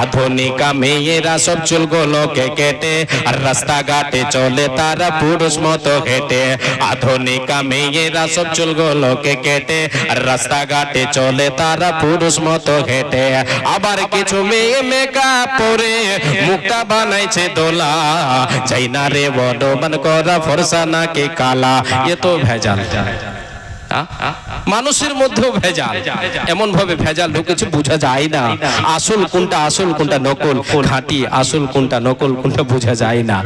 আধুনিক মেয়েরা সব চুলগুলোকে কেটে আর রাস্তাঘাটে চলে তারা পুরুষ মতো হেঁটে। আধুনিক মেয়েরা সব চুলগুলোকে কেটে আর রাস্তাঘাটে চলে তারা পুরুষ মতো হেঁটে। আবার কিছু মেয়ে মেকআপ পরে মুখটা বানাইছে দোলা, চাই না রে বড় করা ফর্সা নাকি কালা। এ তো ভেজাল, মানুষের মধ্যেও ভেজাল, এমন ভাবে ভেজাল ঢুকেছে বোঝা যায় না আসল কোনটা আসল কোনটা নকল, খাঁটি আসল কোনটা নকল কোনটা বোঝা যায় না।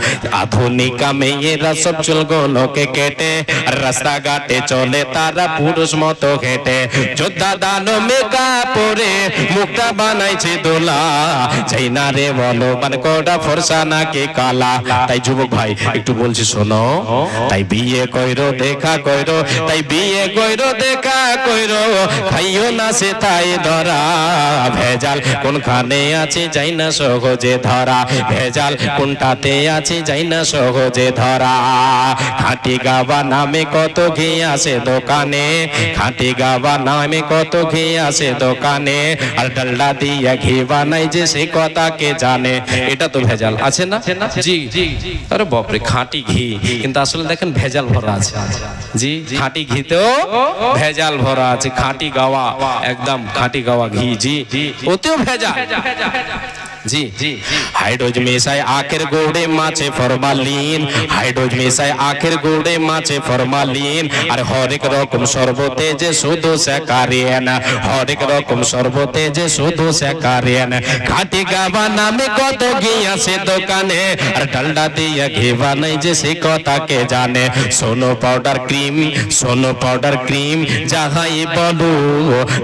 আধুনিক মেয়েরা সব চুলগুলোকে কেটে রাস্তাঘাটে চলে তারা পুরুষ মতো হেঁটে। যোদ্ধা দানো মেকআপ পরে মুখটা বানাইছে দোলা, চাই না রে বলো কোনটা ফর্সা নাকি কালা। তাই যুবক ভাই একটু বলছি শোনো, তাই বিয়ে কইরো দেখা কইরো, তাই বিয়ে কইরো দেখা কইরো, খাইও না সে তাই ধরা। ভেজাল কোনখানে আছে যাই না সহজে ধরা, ভেজাল কোনটাতে আছে যাই না সহজে ধরা। খাঁটি গাবা নামে কত ঘি আছে দোকানে, খাঁটি গাবা নামে কত ঘি আছে দোকানে, আর ডালডা দিয়ে ঘি বানাই যে সে কথা কে জানে। এটা তো ভেজাল আছে না? জি আরে বাপরে, খাঁটি ঘি কিন্তু আসলে দেখেন ভেজাল ভরা আছে। জি খাঁটি ঘিতেও ভেজাল ভরা আছে, খাঁটি গাওয়া একদম খাঁটি গাওয়া ঘি, জি ওতেও ভেজাল। জি হাইড্রোজ মেশায় আখের গোড়ে মাছে ফরমালিন, হাইড্রোজ মেশায় আখের গোড়ে মাছে ফরমালিন, আর হরেক রকম শরবতে যে শুধু স্যাকারিন, হরেক রকম শরবতে যে শুধু স্যাকারিন। খাঁটি গাবা নামে কত ঘি আছে দোকানে, আর ডালডা দিয়ে ঘি বানাই যে সে কথা কে জানে। সোনো পাউডার ক্রিম, সোনো পাউডার ক্রিম যাহাই বলো,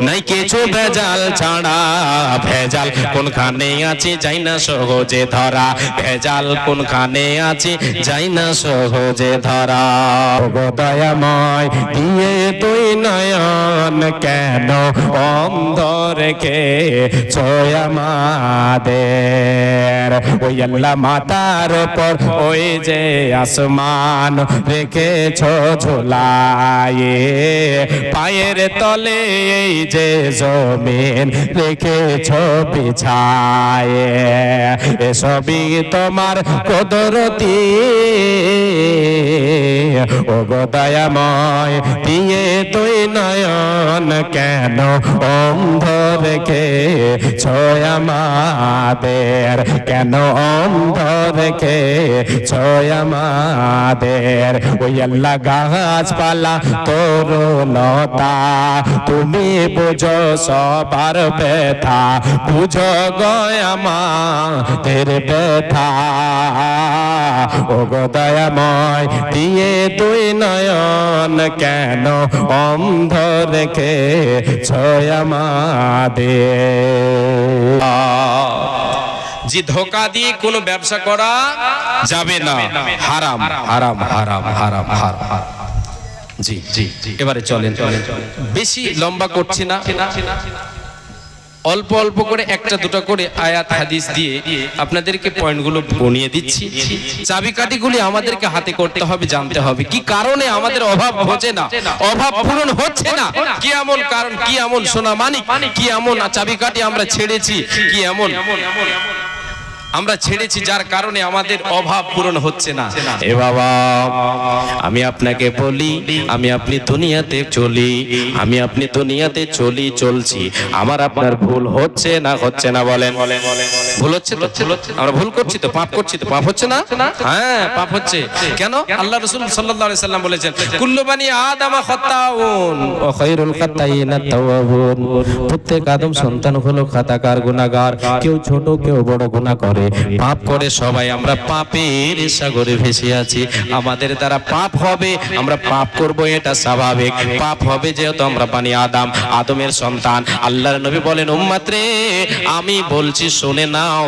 নাই কিছু ভেজাল ছাড়া। ভেজাল কোনখানে আছে যাই না সহজে ধরা, ভেজাল কোনখানে আছে যাই না সহজে ধরা। দয়াময় দিয়ে তুই নয়ন কেন অন্ধ রেখে ছয় আমাদের, ওই আল্লাহ মাতার উপর ওই যে আসমান রেখেছ ঝোলায়ে, পায়ের তলে এই যে জমিন রেখেছ বিছায়ে, এসবই তোমার কুদরতি। ও গো দয়াময় দিয়ে তুই নয়ন কেন অন্ধ রেখে ছয় আমাদের, কেন অন্ধ রেখে ছয় আমাদের। ওই আল্লাহ গাছপালা তরুলতা তুমি বুঝো সবার ব্যথা, বুঝো গো আমাদের ব্যথা। ও গো দয়াময় দিয়ে তুই নয়ন কেন অন্ধ রেখে ছয় আমাদের। জি ধোকা দিয়ে কোনো ব্যবসা করা যাবে না, হারাম হারাম হারাম হারাম হারাম। জি এবারে চলেন, বেশি লম্বা করছি না, অল্প অল্প করে একটা দুটো করে আয়াত হাদিস দিয়ে আপনাদেরকে পয়েন্টগুলো বনিয়ে দিচ্ছি। চাবিকাঠিগুলি আমাদেরকে হাতে করতে হবে, জানতে হবে কি কারণে আমাদের অভাব হচ্ছে না, অভাব পূরণ হচ্ছে না, কি এমন কারণ, কি এমন সোনা মানিক, কি এমন চাবিকাঠি আমরা ছেড়েছি, কি এমন আমরা ছেড়েছি যার কারণে আমাদের অভাব পূরণ হচ্ছে না। এ বাবা আমি আপনাকে বলি, আমি আপনি দুনিয়াতে চলি, আমি আপনি দুনিয়াতে চলছি, আমার আপনার ভুল হচ্ছে না, হচ্ছে না বলেন? ভুল হচ্ছে তো, আমরা ভুল করছি তো, পাপ করছি তো, পাপ হচ্ছে না? হ্যাঁ পাপ হচ্ছে। কেন? আল্লাহ রাসূল সাল্লাল্লাহু আলাইহি সাল্লাম বলেছেন কুল্লু বানি আদম খাতাউন ওয়া খায়রুল খাতাইনা তাওয়াবুন, প্রত্যেক আদম সন্তান হলো খাতাকার, গুনাহগার, কেউ ছোট কেউ বড় গুনাহ করে, পাপ করে সবাই। আমরা পাপের সাগরে ভেসে আছি, আমাদের দ্বারা পাপ হবে, আমরা পাপ করব এটা স্বাভাবিক, পাপ হবে যেহেতু আমরা বানি আদম, আদমের সন্তান। আল্লাহর নবী বলেন উম্মত রে আমি বলছি শুনে নাও,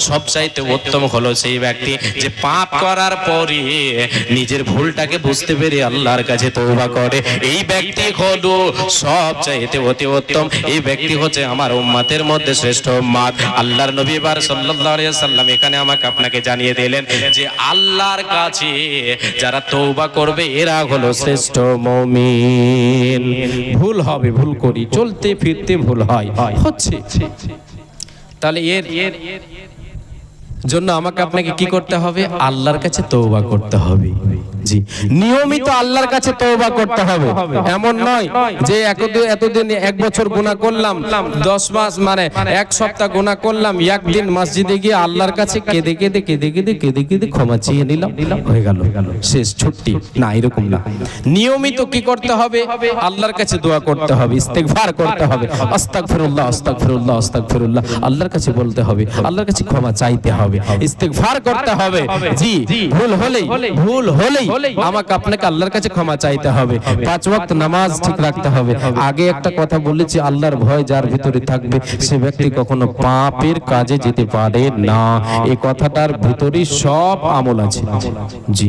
সবচাইতে উত্তম হলো সেই ব্যক্তি যে পাপ করার পরে নিজের ভুলটাকে বুঝতে পেরে আল্লাহর কাছে তওবা করে, এই ব্যক্তি হলো সবচাইতে অতি উত্তম, এই ব্যক্তি হচ্ছে আমার উম্মতের মধ্যে শ্রেষ্ঠ উম্মত। আল্লাহর নবী বার সাল্লাল্লাহু আলাইহি সাল্লাম এখানে আমাকে আপনাকে জানিয়ে দিলেন যে আল্লাহর কাছে যারা তওবা করবে এরা হলো শ্রেষ্ঠ মুমিন। ভুল হবে, ভুল করি, চলতে ফিরতে ভুল হয়, হচ্ছে, তাহলে এর জন্য আমাকে আপনাকে কি করতে হবে? আল্লাহর কাছে তওবা করতে হবে। জি, নিয়মিত আল্লাহর কাছে তওবা করতে হবে। এমন নয় যে এতদিন 1 বছর গুনাহ করলাম, 10 মাস মানে 1 সপ্তাহ গুনাহ করলাম, একদিন মসজিদে গিয়ে আল্লাহর কাছে কেঁদে কেঁদে ক্ষমা চেয়ে নিলাম, হয়ে গেল, শেষ, ছুটি। না, এরকম না। নিয়মিত কি করতে হবে? আল্লাহর কাছে দোয়া করতে হবে, ইস্তেগফার করতে হবে, আস্তাগফিরুল্লাহ আস্তাগফিরুল্লাহ আস্তাগফিরুল্লাহ, আল্লাহর কাছে বলতে হবে, আল্লাহর কাছে ক্ষমা চাইতে হবে, ইস্তেগফার করতে হবে। জি, ভুল হলেই আমাকে আপনাকে আল্লাহর কাছে ক্ষমা চাইতে হবে। 5 ওয়াক্ত নামাজ ঠিক রাখতে হবে। আগে একটা কথা বলেছি, আল্লাহর ভয় যার ভিতরে থাকবে সে ব্যক্তি কখনো পাপের কাজে যেতে পারে না। এই কথাটার ভিতরে সব আমল আছে। জি,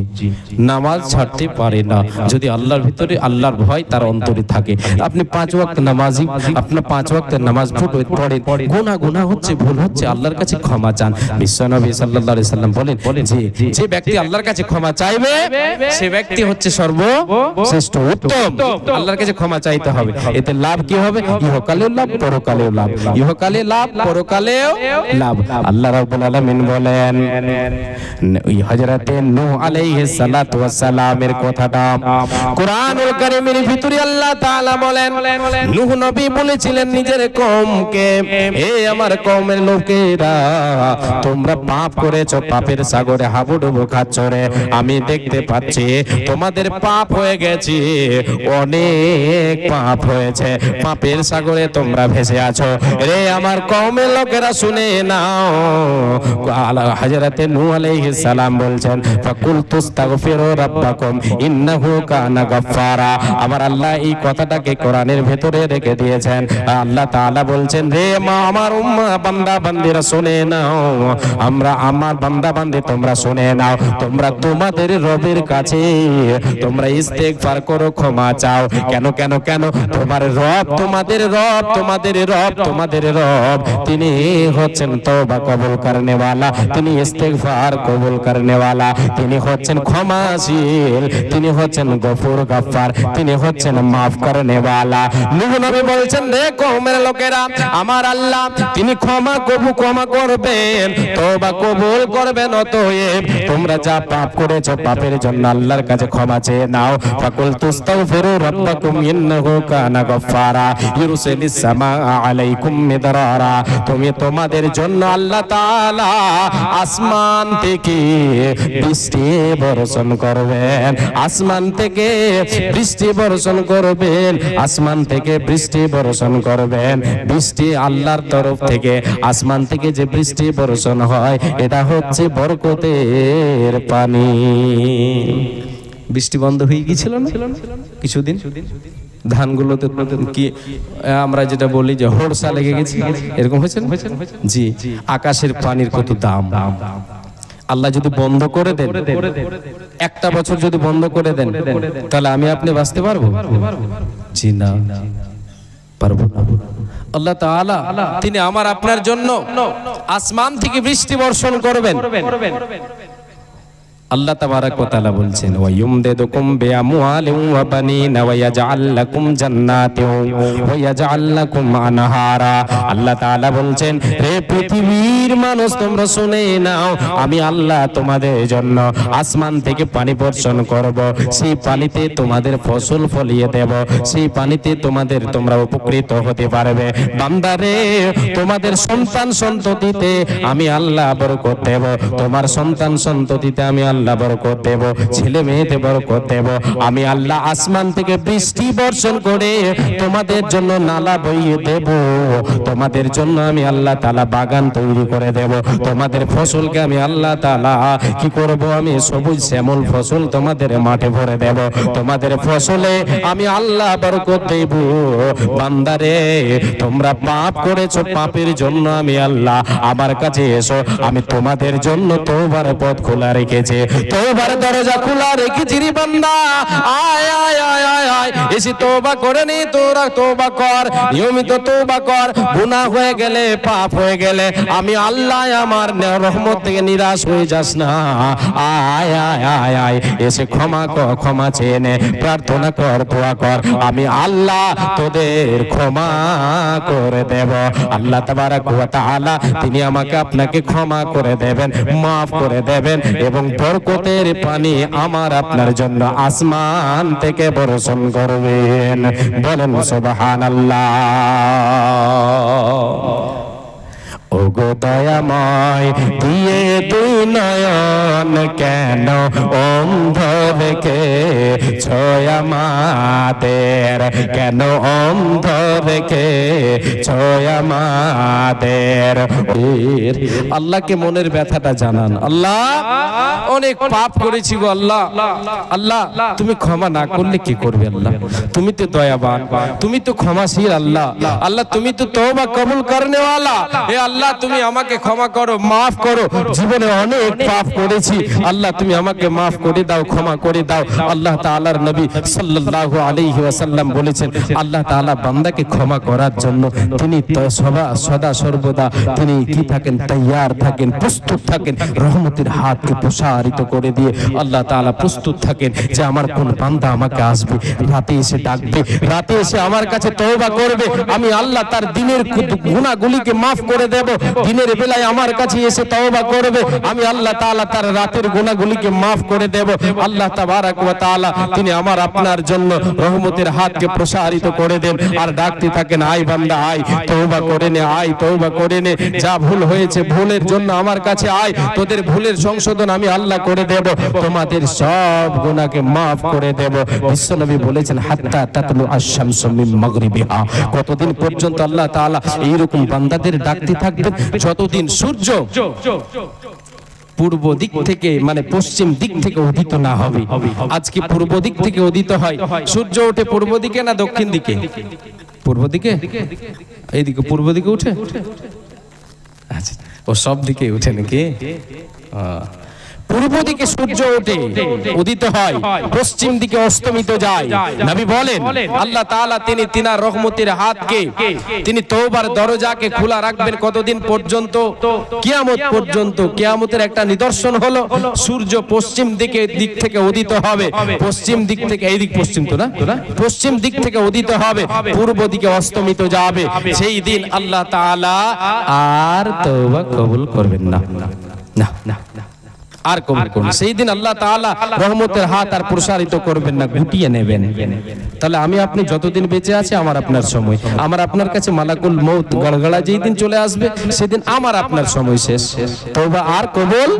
নামাজ ছাড়তে পারে না যদি আল্লাহর ভিতরে আল্লাহর ভয় তার অন্তরে থাকে। আপনি 5 ওয়াক্ত নামাজি, আপনার 5 ওয়াক্তের নামাজ পড়েন, গুনাহ হচ্ছে, ভুল হচ্ছে, আল্লাহর কাছে ক্ষমা চান। বিশ্বনবী সাল্লাল্লাহু আলাইহি সাল্লাম বলেন যে ব্যক্তি আল্লাহর কাছে ক্ষমা চাইবে সে ব্যক্তি হচ্ছে সর্বশ্রেষ্ঠ, উত্তম। আল্লাহর কাছে ক্ষমা চাইতে হবে। এতে লাভ কি হবে? ইহকালেও লাভ, পরকালেও লাভ। ইহকালে লাভ, পরকালেও লাভ। আল্লাহ রাব্বুল আলামিন বলেন, ওই হযরতে নূহ আলাইহিস সালাতু ওয়াস সালামের কথাটা কুরআনুল কারীমের ভিতরে আল্লাহ তাআলা বলেন, নূহ নবী বলেছিলেন নিজের কওমকে, হে আমার কওমের লোকেরা, তোমরা পাপ করেছো, পাপের সাগরে হাবুডুবু খাচ্ছ রে। আমি দেখতে পাচ্ছি তোমাদের পাপ হয়ে গেছে, অনেক পাপ হয়েছে, পাপের সাগরে তোমরা ভেসে আছো রে আমার কওমের লোকেরা, শুনে নাও। হযরতে নূহ আলাইহিস সালাম বলছেন, ফাকুল তুস্তাগফিরু রাব্বাকুম ইন্নাহু কানা গাফফারা। আমার আল্লাহ এই কথাটাকে কোরআনের ভেতরে রেখে দিয়েছেন। আল্লাহ তাআলা বলছেন, রে আমার উম্মাহ বান্দা বান্দীরা শুনে নাও, আমার বান্দা বান্দী তোমরা শুনে নাও, তোমরা তোমাদের রবের কাছে তোমরা ইস্তেগফার করো, ক্ষমা চাও। কেন তোমাদের রব তিনি হচ্ছেন তওবা কবুল করনে ওয়ালা, তিনি ইস্তেগফার কবুল করনে ওয়ালা, তিনি হচ্ছেন ক্ষমাশীল, তিনি হচ্ছেন গফুর গাফফার, তিনি হচ্ছেন মাফ করনে ওয়ালা। নূহ নবী বলছেন, রে কওমের লোকেরা, আমার আল্লাহ তিনি ক্ষমা করবেন, তওবা কবুল করবেন। অতএব তোমরা যা পাপ করেছো পাপের জন্য আল্লাহর কাছে ক্ষমা চেয়ে নাও। ফাকুল তুস্তাগফিরু রাব্বাকুম ইন্নাহু কানা গাফফারা ইউরসিলিস সামাআ আলাইকুম মিদরারা। তুমি তোমাদের জন্য আল্লাহ তাআলা আসমান থেকে বৃষ্টি বর্ষণ করবেন, আসমান থেকে বৃষ্টি বর্ষণ করবেন, আসমান থেকে বৃষ্টি বর্ষণ করবেন। বৃষ্টি আল্লাহর তরফ থেকে, আসমান থেকে যে বৃষ্টি বর্ষণ হয় এটা হচ্ছে বরকতের পানি। বৃষ্টি বন্ধ হয়ে গিয়েছিল না কিছুদিন, ধানগুলোতে কি আমরা যেটা বলি যে হড়সা লেগে গেছে, এরকম হয়েছে না? জি, আকাশের পানির কত দাম। আল্লাহ যদি বন্ধ করে দেন, একটা বছর যদি বন্ধ করে দেন, তাহলে আমি আপনি বাঁচতে পারবো? জি না, পারবো না। আল্লাহ তাআলা তিনি আমার আপনার জন্য আসমান থেকে বৃষ্টি বর্ষণ করবেন। আল্লাহ তাবারাক ওয়া তাআলা বলছেন, ওয়া ইউমদিদুকুম বিআমওয়ালিন ওয়া বানিনা ওয়া ইয়াজআল লাকুম জান্নাতিন ওয়া ইয়াজআল লাকুম আনহারা। আল্লাহ তাআলা বলছেন, হে পৃথিবীর মানুষ তোমরা শুনে নাও, আমি আল্লাহ তোমাদের জন্য আসমান থেকে পানি বর্ষণ করব, সেই পানিতে তোমাদের ফসল ফলিয়ে দেব, সেই পানিতে তোমরা উপকৃত হতে পারবে। বান্দারে, তোমাদের সন্তান সন্ততিতে আমি আল্লাহ বরকত দেব, তোমার সন্তান সন্ততিতে আমি আল্লাহ বরকত দেব, ছেলে মেয়েতে বরকত দেব। আমি আল্লাহ আসমান থেকে বৃষ্টি বর্ষণ করে তোমাদের জন্য নালা বইয়ে দেব, তোমাদের জন্য আমি আল্লাহ তাআলা বাগান তৈরি করে দেব, তোমাদের ফসলকে আমি আল্লাহ তাআলা কি করব? আমি সবুজ শ্যামল ফসল তোমাদের মাঠে ভরে দেব, তোমাদের ফসলে আমি আল্লাহ বরকত দেব। বান্দারে, তোমরা পাপ করেছো, পাপের জন্য আমি আল্লাহ আমার কাছে এসো, আমি তোমাদের জন্য তওবার পথ খোলা রেখেছি। তওবার দরজা খোলা রেখেছি রে বান্দা, আয় আয় আয় আয় আয়, এসে তওবা করে নি, তোরা তওবা কর, নিয়মিত তওবা কর। গুনাহ হয়ে গেলে, পাপ হয়ে গেলে আমি আল্লাহ আমার রহমত থেকে নিরাশ হয়ে যাস না। আয় আয় আয় আয়, এসে ক্ষমা কর, ক্ষমা চেয়ে নে, প্রার্থনা কর, দোয়া কর, আমি আল্লাহ তোদের ক্ষমা করে দেব। আল্লাহ তাবারাক ওয়া তাআলা তিনি আমাকে আপনাকে ক্ষমা করে দেবেন, মাফ করে দেবেন এবং বরকতের পানি আমার আপনার জন্য আসমান থেকে বর্ষণ করবেন। বলেন সুবহানাল্লাহ। ওগো দয়াময় দিয়ে দুই নয়ন, কেন অন্ধ রেখে ছয়া মাদের, কেন অন্ধ রেখে ছয়া মাদের। আল্লাহকে মনের ব্যথাটা জানান। আল্লাহ অনেক পাপ করেছি গো আল্লাহ, আল্লাহ তুমি ক্ষমা না করলে কি করবে আল্লাহ? তুমি তো দয়াবান, তুমি তো ক্ষমাশীল আল্লাহ, আল্লাহ তুমি তো তওবা কবুল করনে ওয়ালা। হে আল্লাহ তুমি আমাকে ক্ষমা করো, মাফ করো, জীবনে অনেক পাপ করেছি আল্লাহ তুমি আমাকে মাফ করে দাও, ক্ষমা করে দাও। আল্লাহ তাআলার নবী সাল্লাল্লাহু আলাইহি ওয়াসাল্লাম বলেছেন আল্লাহ তাআলা বান্দাকে ক্ষমা করার জন্য তিনি সদা সর্বদা তিনি কি থাকেন, তৈয়ার থাকেন, প্রস্তুত থাকেন, রহমতের হাতকে প্রসারিত করে দিয়ে আল্লাহ তাআলা প্রস্তুত থাকেন যে আমার কোন বান্দা আমাকে আসবে, রাতে এসে ডাকবে, রাতে এসে আমার কাছে তওবা করবে, আমি আল্লাহ তার দিনের গুনাহগুলিকে মাফ করে দেব। দিনের বেলায় আমার কাছে এসে তওবা করবে, আমি আল্লাহ তাআলা তার রাতের গুনাহগুলিকে মাফ করে দেব। আল্লাহ তাবারাক ওয়া তাআলা তিনি আমার আপনার জন্য রহমতের হাতকে প্রসারিত করে দেন আর ডাকতে থাকেন, আয় বান্দা আয়, তওবা করে নে, আয় তওবা করে নে, যা ভুল হয়েছে ভুলের জন্য আমার কাছে আয়, তোদের ভুলের সংশোধন আমি আল্লাহ করে দেব, তোমাদের সব গুনাহকে মাফ করে দেব। বিশ্বনবী বলেছেন হাত্তা তাতলু আশ-শামসু মিন মাগরিবিহা, কতদিন পর্যন্ত আল্লাহ তাআলা এইরকম বান্দাদের ডাকতে থাকবেন যতদিন সূর্য পূর্ব দিক থেকে মানে পশ্চিম দিক থেকে উদিত না হবে। আজকে পূর্ব দিক থেকে উদিত হয়, সূর্য ওঠে পূর্ব দিকে না দক্ষিণ দিকে? পূর্ব দিকে, এইদিকে পূর্ব দিকে উঠে, আচ্ছা ও সব দিকে উঠে নাকি? পূর্ব দিকে সূর্য ওঠে, উদিত হয়, পশ্চিম দিকে অস্তমিত যায়। নবী বলেন আল্লাহ তাআলা তিনি তিনার রহমতের হাতকে তিনি তওবার দরজাকে খোলা রাখবেন কতদিন পর্যন্ত? কিয়ামত পর্যন্ত। কিয়ামতের একটা নিদর্শন হলো সূর্য পশ্চিম দিক থেকে উদিত হবে, পশ্চিম দিক থেকে, এই দিক পশ্চিম তো না, পশ্চিম দিক থেকে উদিত হবে, পূর্ব দিকে অস্তমিত যাবে। সেই দিন আল্লাহ তাআলা আর তওবা কবুল করবেন না, না না আর কবুল করবেন। সেই দিন আল্লাহ তাআলা রহমতের হাত আর প্রসারিত করবেন না, গুটিয়ে নেবেন। তাহলে আমি আপনি যতদিন বেঁচে আছি আমার আপনার সময়, আমার আপনার কাছে মালাকুল মউত গড়গড়া যেই দিন চলে আসবে সেদিন আমার আপনার সময় শেষ, তওবা আর কবুল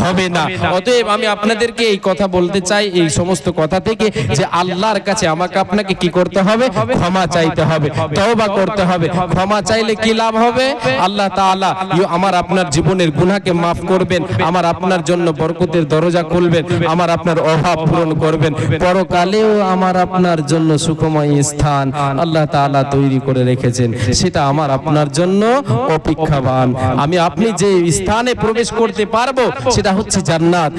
হবে না। অতএব আমি আপনাদেরকে এই কথা বলতে চাই এই সমস্ত কথা থেকে যে আল্লাহর কাছে আমাকে আপনাকে কি করতে হবে? ক্ষমা চাইতে হবে, তওবা করতে হবে। ক্ষমা চাইলে কি লাভ হবে? আল্লাহ তাআলা আমার আপনার জীবনের গুনাহকে মাফ করবেন, আমার আপনার জন্য বরকতের দরজা খুলবেন, আমার আপনার অভাব পূরণ করবেন, পরকালেও আমার আপনার জন্য সুখময় স্থান আল্লাহ তাআলা তৈরি করে রেখেছেন, সেটা আমার আপনার জন্য অপেক্ষাবান। আমি আপনি যে স্থানে প্রবেশ করতে পারবো সেটা হচ্ছে জান্নাত,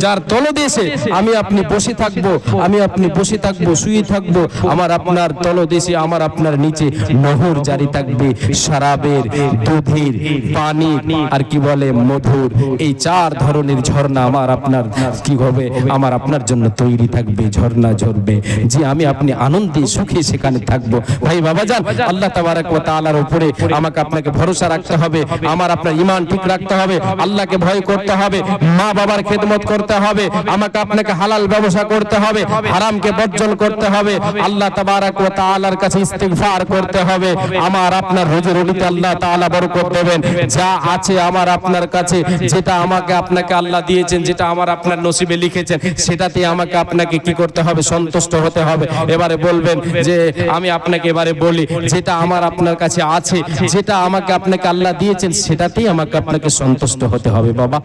যার তলদেশে আমি আপনি বসে থাকবো, আমি আপনি বসে থাকবো, শুয়ে থাকবো, আমার আপনার তলদেশে আমার আপনার নিচে নহর জারি থাকবে, শরাবের, দুধের, পানি আর কি বলে মধুর, এই চার ধরনের ঝর্ণা আমার আপনার কি হবে? আমার আপনার জন্য তৈরি থাকবে, ঝর্ণা ঝরবে, যে আমি আপনি আনন্দে সুখে সেখানে থাকবো। ভাই বাবাজান, আল্লাহ তাবারাক ওয়া তাআলার উপরে আমাকে আপনাকে ভরসা রাখতে হবে, আমার আপনার ঈমান ঠিক রাখতে হবে, আল্লাহকে ভয় করতে হবে, মা বাবার খেদমত করতে হবে, আমাকে আপনাকে হালাল ব্যবসা করতে হবে, হারামকে বর্জন করতে হবে, আল্লাহ তাবারাক ওয়া তাআলার কাছে ইস্তিগফার করতে হবে, আমার আপনার রুজি-রুটিতে আল্লাহ তাআলা বরকত দেবেন। যা আছে আমার আপনার কাছে, যেটা আমাকে আপনাকে আল্লাহ দিয়েছেন, যেটা আমার আপনার নসিবে লিখেছেন, সেটাতে আমাকে আপনাকে কি করতে হবে? সন্তুষ্ট হতে হবে। এবারে বলবেন যে আমি আপনাকে এবারে বলি, যেটা আমার আপনার কাছে আছে, যেটা আমাকে আপনাকে আল্লাহ দিয়েছেন, সেটাতেই আমাকে আপনাকে সন্তুষ্ট হতে হবে। বাবা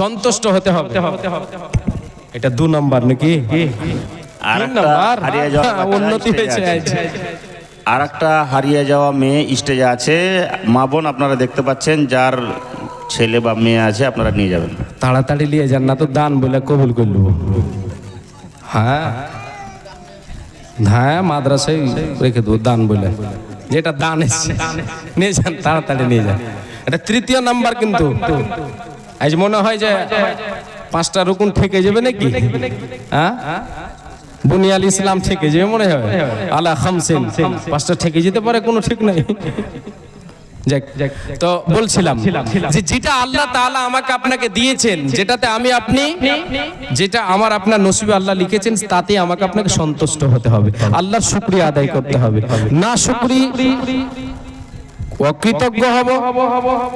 সন্তুষ্ট হতে হবে, এটা 2 নাম্বার নাকি? উন্নতি হয়েছে। আর একটা হারিয়ে যাওয়া মেয়ে স্টেজে আছে, মা বোন আপনারা দেখতে পাচ্ছেন, যার ছেলে বা মেয়ে আছে আপনারা নিয়ে যাবেন। তাড়াতাড়ি নিয়ে যান, না তো দান বলে কবুল করে নেব। হ্যাঁ হ্যাঁ, মাদ্রাসায় রেখে দেবো দান বলে, যেটা দান এসছে নিয়ে যান, তাড়াতাড়ি নিয়ে যান। এটা তৃতীয় নাম্বার কিন্তু। আজ মনে হয় যে 5টা রুকুন থেকে যাবে নাকি? হ্যাঁ, বুনিয়াল ইসলাম থেকে যাবে মনে হয়, আলা খামসিন 5টা থেকে যেতে পারে, কোনো ঠিক নাই। তো বলছিলাম যে যেটা আল্লাহ তাআলা আমাকে আপনাকে দিয়েছেন, যেটাতে আমি আপনি, যেটা আমার আপনার নসিবে আল্লাহ লিখেছেন, তাতে আমাকে আপনাকে সন্তুষ্ট হতে হবে, আল্লাহর শুকরিয়া আদায় করতে হবে। না শুকরি অকৃতজ্ঞ হব,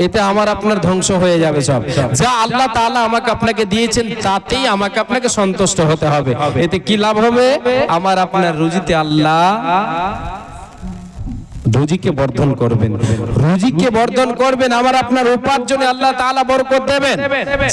এতে আমার আপনার ধ্বংস হয়ে যাবে সব। যা আল্লাহ তাআলা আমাকে আপনাকে দিয়েছেন তাতেই আমাকে আপনাকে সন্তুষ্ট হতে হবে। এতে কি লাভ হবে? আমার আপনার রুজিতে আল্লাহ রুজিকে বর্ধন করবেন, রুজিকে বর্ধন করবেন, আমার আপনার উপার্জনে আল্লাহ তাআলা বরকত দেবেন।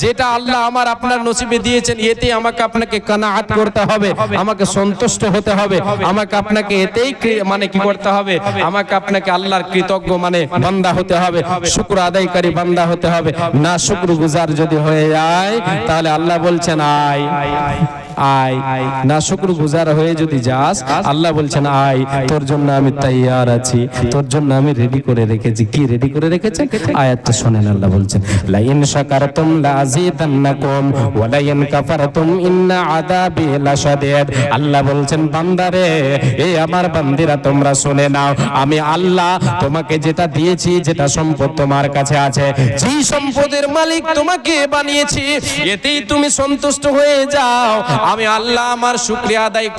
যেটা আল্লাহ আমার আপনার নসিবে দিয়েছেন, এতে আমাকে আপনাকে কানাআত করতে হবে, আমাকে সন্তুষ্ট হতে হবে, আমাকে আপনাকে এতেই মানে কি করতে হবে, আমাকে আপনাকে আল্লাহর কৃতজ্ঞ মানে বান্দা হতে হবে, শুকর আদায়কারী বান্দা হতে হবে। না শুকরগুজার যদি হয়ে যায়, তাহলে আল্লাহ বলছেন আয় আয়, না শুকরগুজার হয়ে যদি যাস, আল্লাহ বলছেন আয়, তোর জন্য আমি তৈয়ার আছি, তোর জন্য আমি রেডি করে রেখেছি। কি রেডি করে রেখেছেন? আয়াতটা শুনেন, আল্লাহ বলছেন লা ইন শাকারতুম লা আযীদান্নাকুম ওয়া লা ইন কাফারতুম ইন্না আযাবি লাশাদীদ। আল্লাহ বলছেন বান্দারে, এই আমার বান্দিরা তোমরা শুনে নাও, আমি আল্লাহ তোমাকে যেটা দিয়েছি, যেটা সম্পদ তোমার কাছে আছে, যেই সম্পদের মালিক তোমাকে বানিয়েছি, এতেই তুমি সন্তুষ্ট হয়ে যাও। আমি আল্লাহ আমার শুকরিয়া আদায়